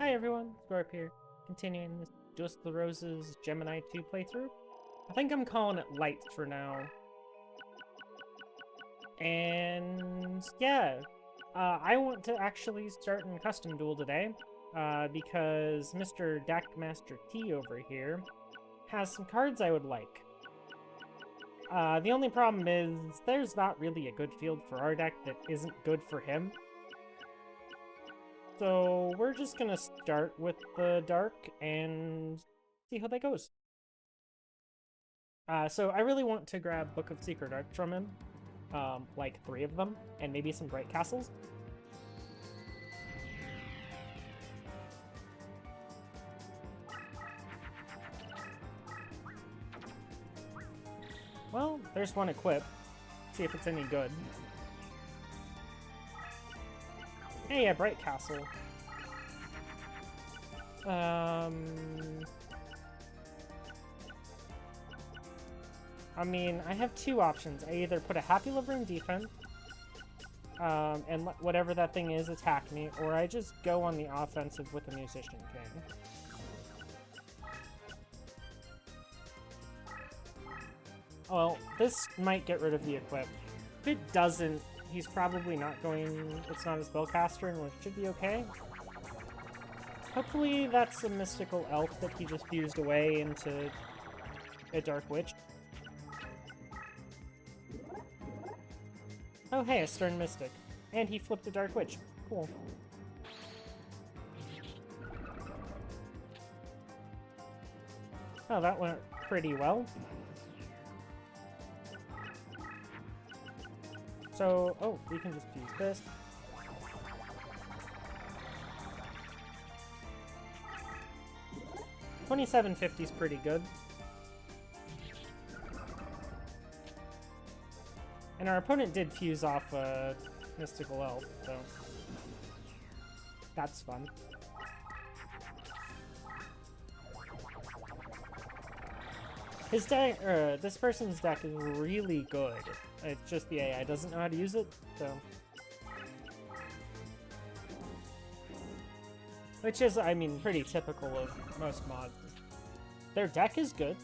Hi everyone, Scorp here, continuing this Just the Roses Gemini 2 playthrough. I think I'm calling it light for now. And yeah, I want to actually start in Custom Duel today, because Mr. Deckmaster T over here has some cards I would like. The only problem is there's not really a good field for our deck that isn't good for him. So we're just gonna start with the dark and see how that goes. So I really want to grab Book of Secret Art from him, like 3 of them, and maybe some Bright Castles. Well, there's one equipped. See if it's any good. Hey, a Bright Castle. I mean, I have 2 options. I either put a Happy Liver in defense, and let whatever that thing is attack me, or I just go on the offensive with the Musician King. Well, this might get rid of the equip. If it doesn't, he's probably not going... It's not a spellcaster, and it should be okay. Hopefully that's a mystical elf that he just fused away into a Dark Witch. Oh hey, a Stern Mystic. And he flipped a Dark Witch. Cool. Oh, that went pretty well. So, oh, we can just use this. $27.50 is pretty good. And our opponent did fuse off a mystical elf, so that's fun. His deck, this person's deck is really good. It's just the AI doesn't know how to use it, so. Which is, I mean, pretty typical of most mods. Their deck is good.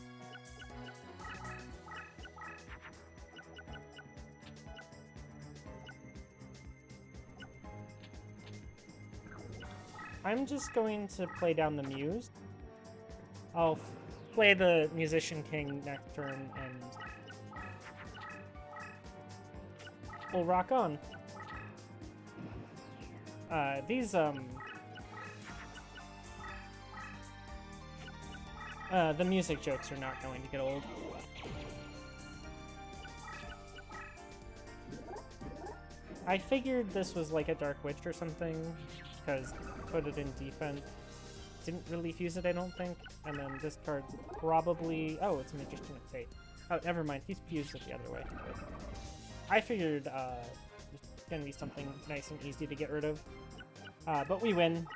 I'm just going to play down the Muse. I'll play the Musician King next turn, and we'll rock on. The music jokes are not going to get old. I figured this was like a Dark Witch or something, because put it in defense. Didn't really fuse it, I don't think. And then this card probably... Oh, it's a Magician of Fate. Oh, never mind. He's fused it the other way. But I figured it's going to be something nice and easy to get rid of. But we win.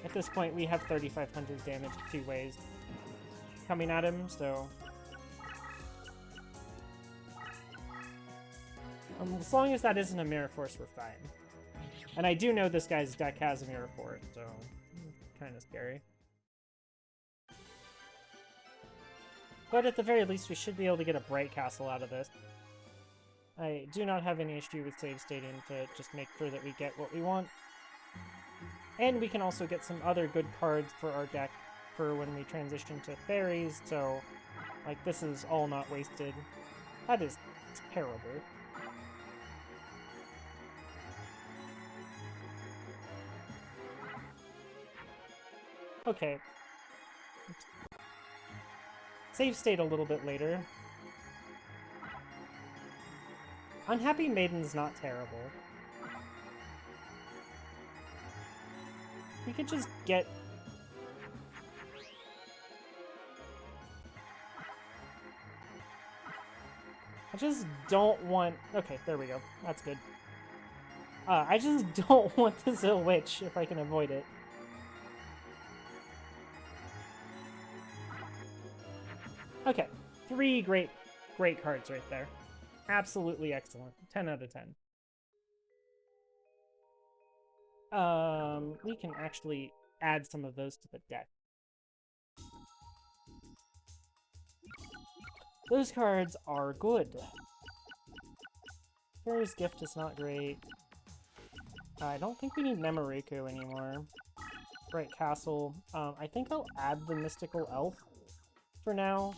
At this point, we have 3,500 damage 2 ways coming at him, so... as long as that isn't a Mirror Force, we're fine. And I do know this guy's deck has a Mirror Force, so... kind of scary. But at the very least, we should be able to get a Bright Castle out of this. I do not have any issue with save stating to just make sure that we get what we want. And we can also get some other good cards for our deck for when we transition to fairies, so, like, this is all not wasted. That is terrible. Okay. Save state a little bit later. Unhappy Maiden's not terrible. We could just get... I just don't want... Okay, there we go. That's good. I just don't want the Zill Witch if I can avoid it. Okay, 3 great cards right there. Absolutely excellent. 10 out of 10. We can actually add some of those to the deck. Those cards are good. Fairy's Gift is not great. I don't think we need Nemoriku anymore. Bright Castle. I think I'll add the Mystical Elf for now.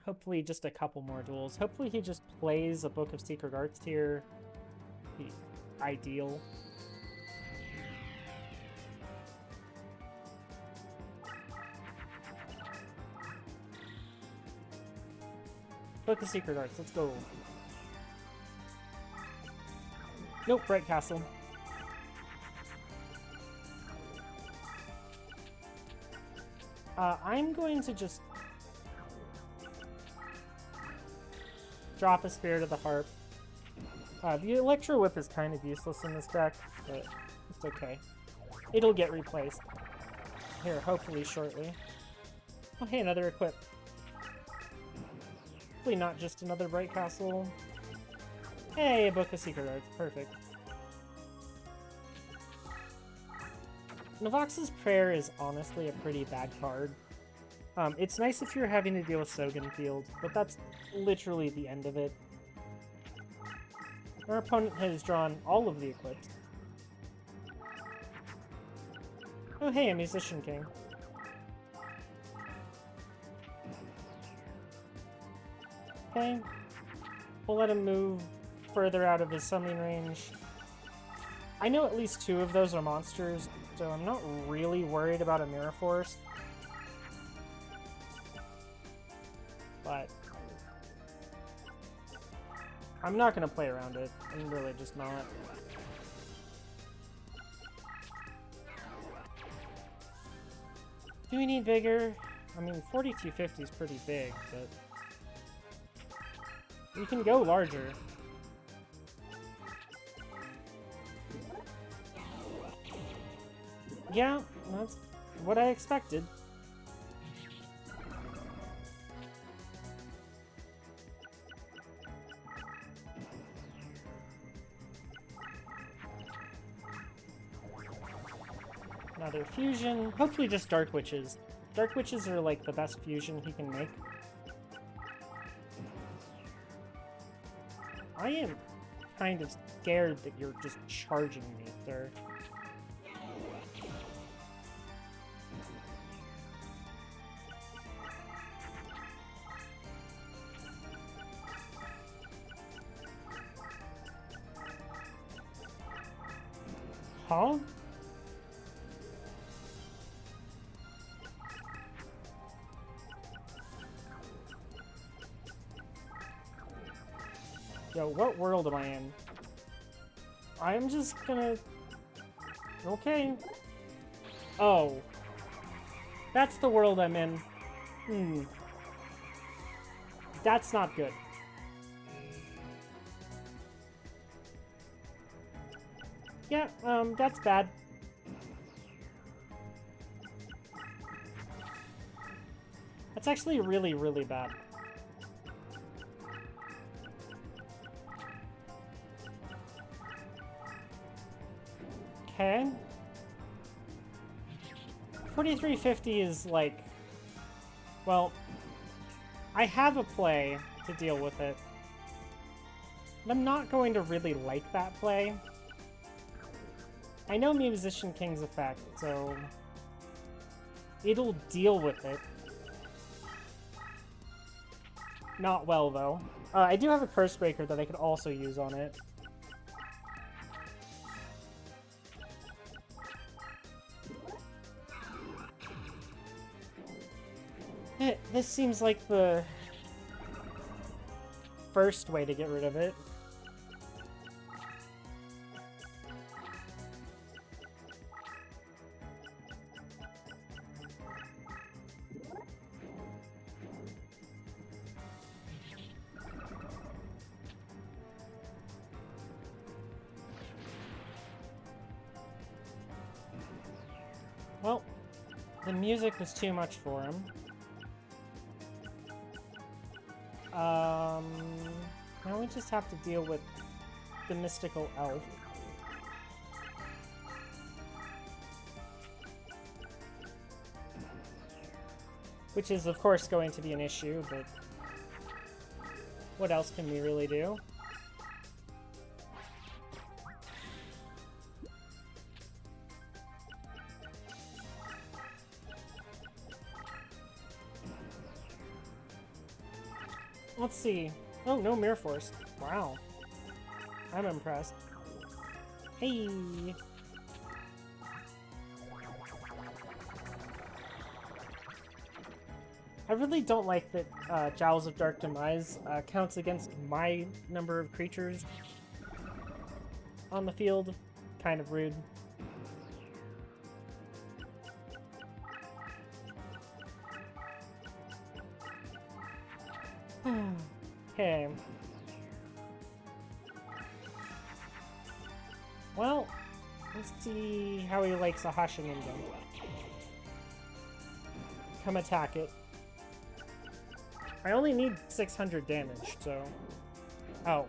Hopefully just a couple more duels. Hopefully he just plays a Book of Secret Arts here. Be ideal. Book of Secret Arts, let's go. Nope, Bright Castle. I'm going to just drop a Spirit of the Harp. The Electro Whip is kind of useless in this deck, but it's okay. It'll get replaced. Here, hopefully shortly. Oh hey, another equip. Hopefully not just another Bright Castle. Hey, a Book of Secret Arts. Perfect. Novox's Prayer is honestly a pretty bad card. It's nice if you're having to deal with Sogen Field, but that's literally the end of it. Our opponent has drawn all of the equips. Oh hey, a Musician King. Okay. We'll let him move further out of his summoning range. I know at least 2 of those are monsters, so I'm not really worried about a Mirror Force. But I'm not going to play around it. I'm really just not. Do we need bigger? I mean, 4250 is pretty big, but we can go larger. Yeah, that's what I expected. Another fusion. Hopefully just Dark Witches. Dark Witches are like the best fusion he can make. I am kind of scared that you're just charging me, sir. Huh? Yo, what world am I in? I'm just gonna... Okay. Oh. That's the world I'm in. Hmm. That's not good. Yeah, that's bad. That's actually really, really bad. Okay. 4350 is like... Well, I have a play to deal with it. And I'm not going to really like that play. I know Musician King's effect, so it'll deal with it. Not well, though. I do have a Curse Breaker that I could also use on it. This seems like the first way to get rid of it. Well, the music was too much for him. Now we just have to deal with the mystical elf. Which is, of course, going to be an issue, but what else can we really do? Let's see. Oh, no Mirror Force. Wow. I'm impressed. Hey! I really don't like that Jowls of Dark Demise counts against my number of creatures on the field. Kind of rude. Okay. Well, let's see how he likes a Hashiningan. Come attack it. I only need 600 damage, so... Oh.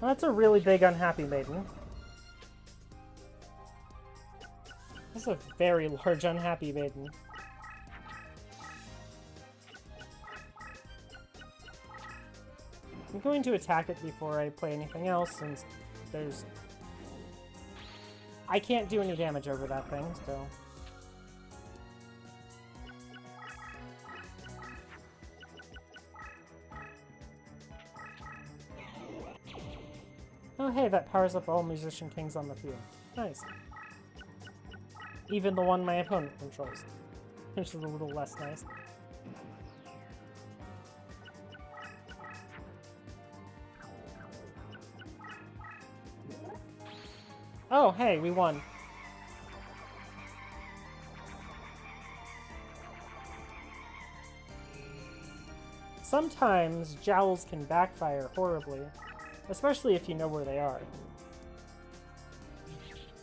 Well, that's a really big Unhappy Maiden. That's a very large Unhappy Maiden. I'm going to attack it before I play anything else, since there's... I can't do any damage over that thing, so... Oh hey, that powers up all Musician Kings on the field. Nice. Even the one my opponent controls. Which is a little less nice. Oh, hey, we won. Sometimes Jowls can backfire horribly, especially if you know where they are.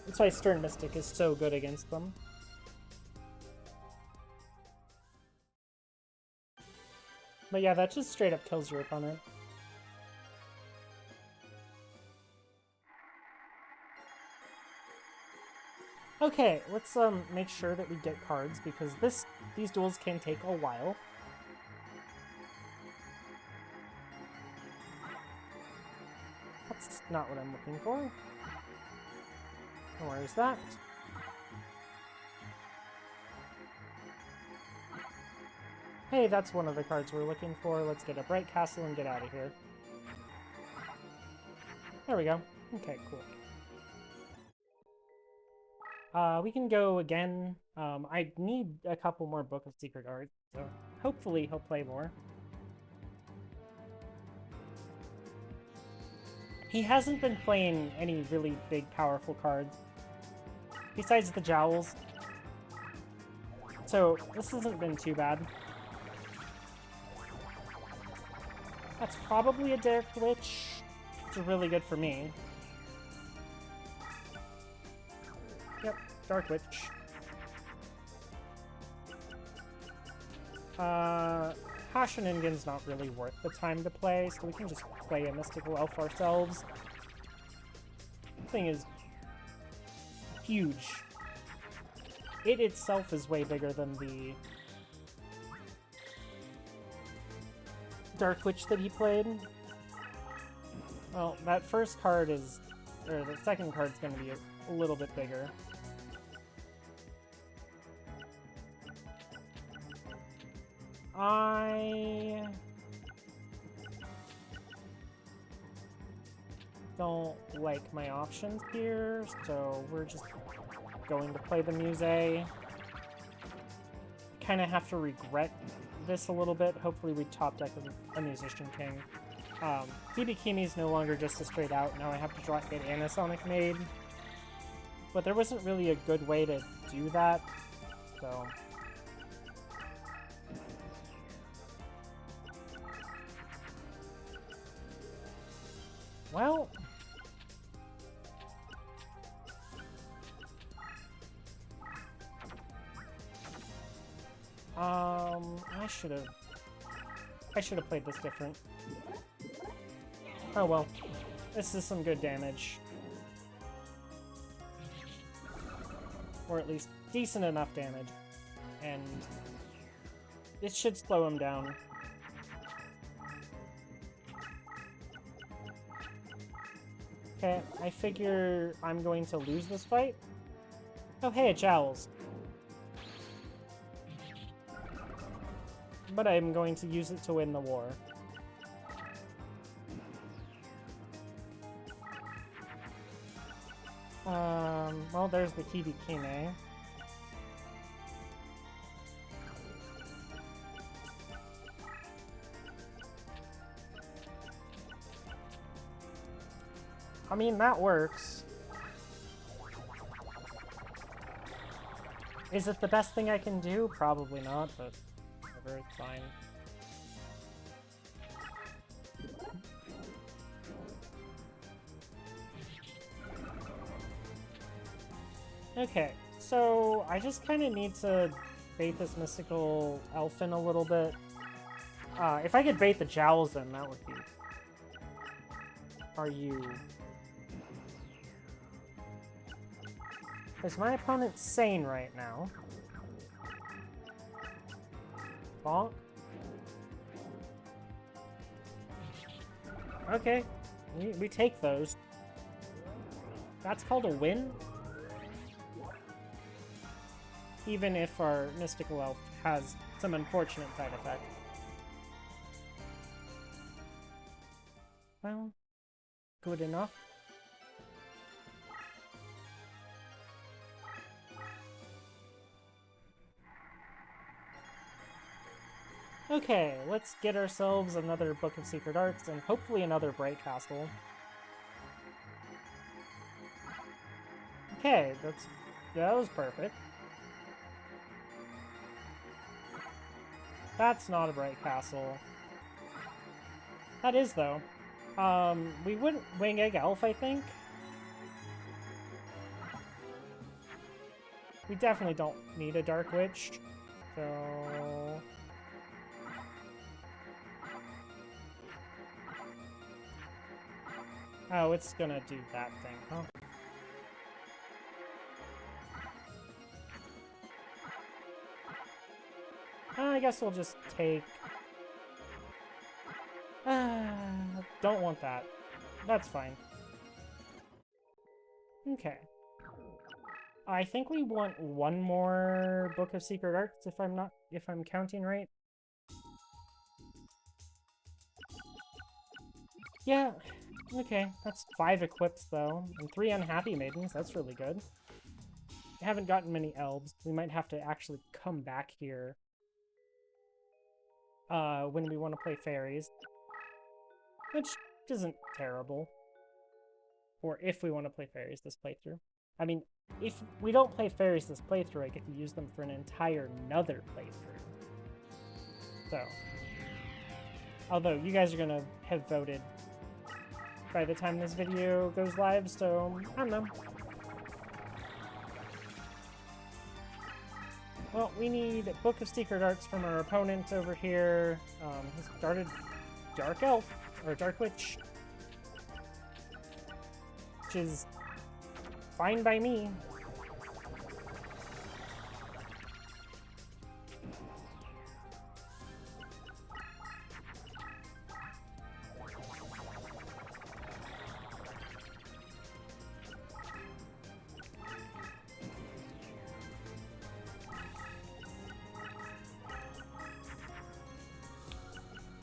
That's why Stern Mystic is so good against them. But yeah, that just straight up kills your opponent. Okay, let's make sure that we get cards, because these duels can take a while. That's not what I'm looking for. Where's that? Hey, that's one of the cards we're looking for. Let's get a Bright Castle and get out of here. There we go. Okay, cool. We can go again. I need a couple more Book of Secret Art, so hopefully he'll play more. He hasn't been playing any really big, powerful cards, besides the Jowls. So this hasn't been too bad. That's probably a Dark Witch, which is really good for me. Yep, Dark Witch. Hashiningan's not really worth the time to play, so we can just play a Mystical Elf ourselves. The thing is huge. It itself is way bigger than the Dark Witch that he played. Well, that first card is... or the second card's gonna be a little bit bigger. I don't like my options here, so we're just going to play the Muse. Kind of have to regret this a little bit. Hopefully we top deck a Musician King. Hibikimi is no longer just a straight out. Now I have to get Anasonic made. But there wasn't really a good way to do that, so... Well... I should have I should have played this different. Oh well. This is some good damage. Or at least decent enough damage. And it should slow him down. Okay, I figure I'm going to lose this fight. Oh hey, it's Owls. But I'm going to use it to win the war. Well, there's the Hibikine. I mean, that works. Is it the best thing I can do? Probably not, but whatever, it's fine. Okay, so I just kind of need to bait this mystical elf in a little bit. If I could bait the Jowls in, that would be... Are you... Is my opponent sane right now? Bonk. Okay, we take those. That's called a win? Even if our mystical elf has some unfortunate side effect. Well, good enough. Okay, let's get ourselves another Book of Secret Arts and hopefully another Bright Castle. Okay, that was perfect. That's not a Bright Castle. That is, though. We wouldn't Wing Egg Elf, I think. We definitely don't need a Dark Witch, so... Oh, it's gonna do that thing, huh? I guess we'll just take... don't want that. That's fine. Okay. I think we want one more Book of Secret Arts if I'm counting right. Yeah, okay. That's 5 equips though, and 3 Unhappy Maidens. That's really good. I haven't gotten many elves. We might have to actually come back here when we want to play fairies, which isn't terrible. Or if we want to play fairies this playthrough. I mean, if we don't play fairies this playthrough, I get to use them for an entire another playthrough. So, although you guys are gonna have voted by the time this video goes live, so I don't know. Well, we need Book of Secret Arts from our opponent over here. He started Dark Elf, or Dark Witch, which is fine by me.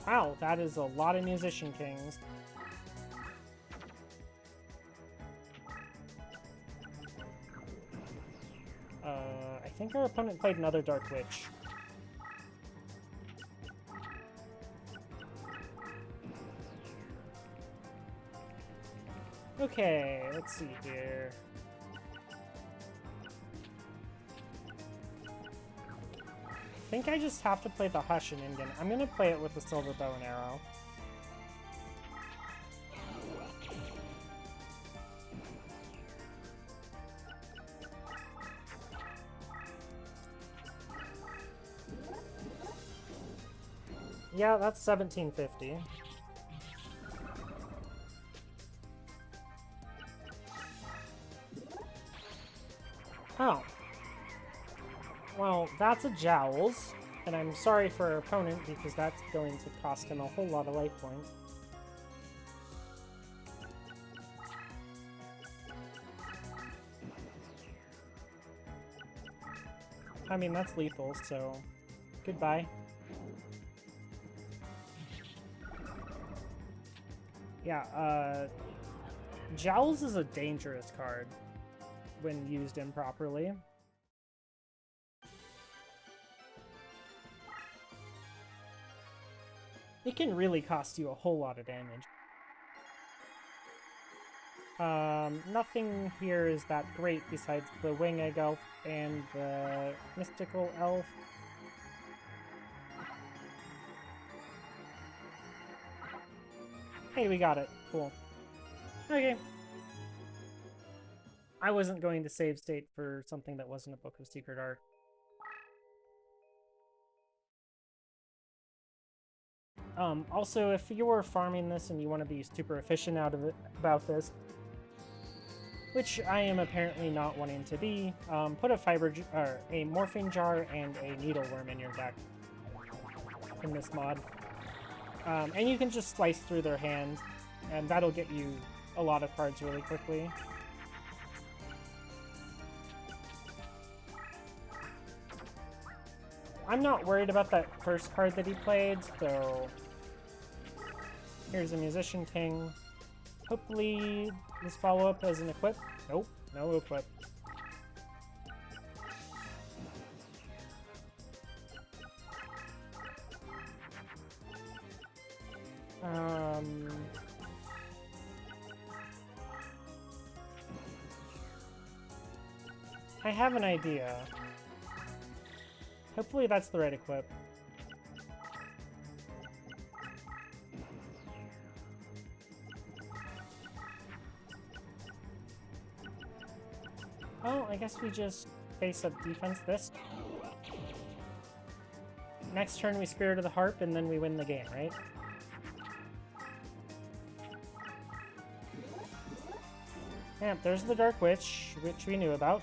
Wow, that is a lot of Musician Kings. I think our opponent played another Dark Witch. Okay, let's see here. I think I just have to play the Hush in Indian. I'm gonna play it with the Silver Bow and Arrow. Yeah, that's 1750. Oh. Well, that's a Jowls, and I'm sorry for our opponent because that's going to cost him a whole lot of life points. I mean, that's lethal, so goodbye. Yeah, Jowls is a dangerous card when used improperly. It can really cost you a whole lot of damage. Nothing here is that great besides the Wing Egg Elf and the Mystical Elf. Hey, we got it. Cool. Okay. I wasn't going to save state for something that wasn't a Book of Secret Art. Also, if you were farming this and you want to be super efficient about this, which I am apparently not wanting to be, put a a morphing jar and a needleworm in your deck in this mod. And you can just slice through their hand, and that'll get you a lot of cards really quickly. I'm not worried about that first card that he played, so here's a Musician King. Hopefully this follow-up as an equip. Nope, no equip. I have an idea. Hopefully that's the right equip. Oh, I guess we just face up defense this. Next turn we Spirit of the Harp and then we win the game, right? Yeah, there's the Dark Witch, which we knew about.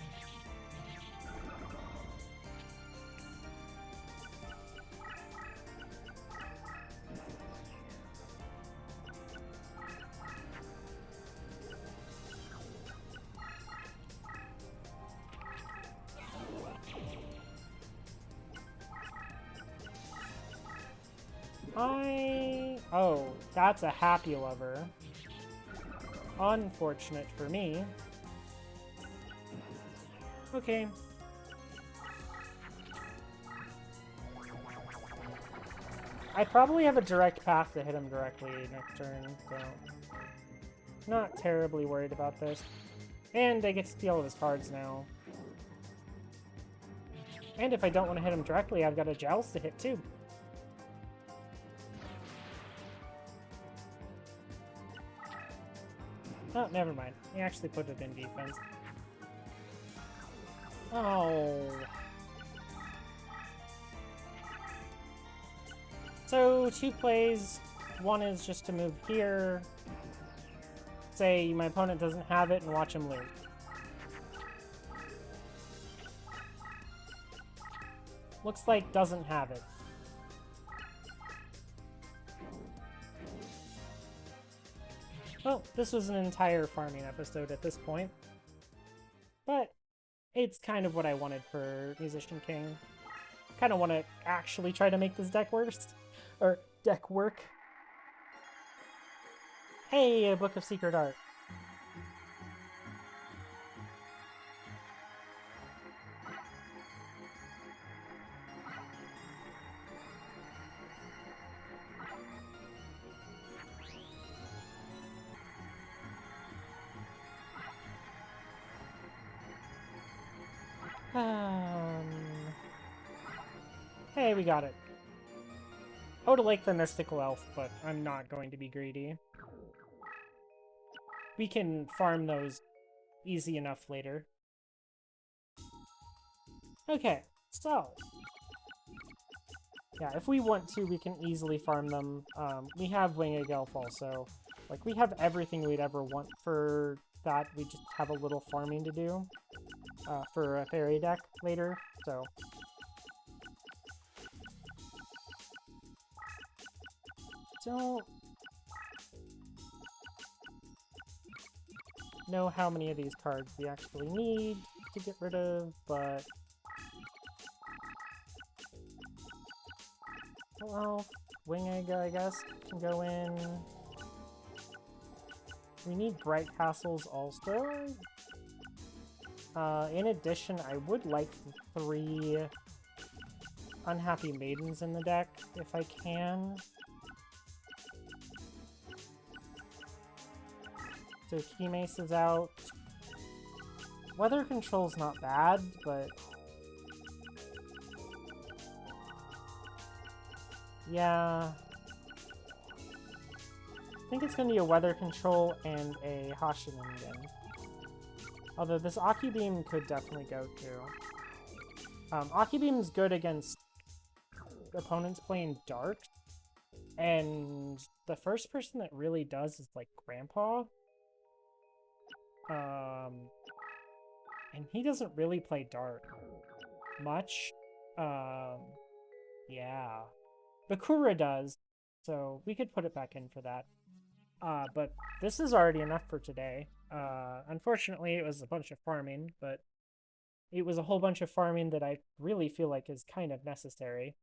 Oh, that's a Happy Lover. Unfortunate for me. Okay. I probably have a direct path to hit him directly next turn, so not terribly worried about this. And I get to steal his cards now. And if I don't want to hit him directly, I've got a Joust to hit too. Oh, never mind. He actually put it in defense. Oh. So, 2 plays. One is just to move here. Say my opponent doesn't have it and watch him lose. Looks like doesn't have it. Well, this was an entire farming episode at this point. But it's kind of what I wanted for Musician King. Kind of want to actually try to make this deck worse. Or deck work. Hey, a Book of Secret Art. Hey, we got it. I would like the Mystical Elf, but I'm not going to be greedy. We can farm those easy enough later. Okay, so Yeah, if we want to, we can easily farm them. We have Winged Elf also. Like, we have everything we'd ever want for that. We just have a little farming to do for a fairy deck later, so... Don't know how many of these cards we actually need to get rid of, but... Well, Winged, I guess, can go in. We need Bright Castles also. In addition, I would like the 3 Unhappy Maidens in the deck, if I can. So Key Mace is out. Weather Control's not bad, but... Yeah... I think it's going to be a Weather Control and a Hashiningen. Although this Aki Beam could definitely go too. Aki Beam's good against opponents playing Dark. And the first person that really does is like Grandpa. And he doesn't really play Dark much. Yeah. Bakura does, so we could put it back in for that. But this is already enough for today. Unfortunately, it was a bunch of farming, but it was a whole bunch of farming that I really feel like is kind of necessary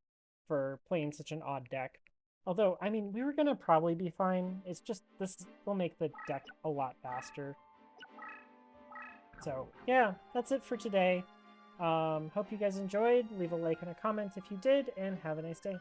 for playing such an odd deck. Although, I mean, we were going to probably be fine. It's just this will make the deck a lot faster. So, yeah, that's it for today. Hope you guys enjoyed. Leave a like and a comment if you did, and have a nice day.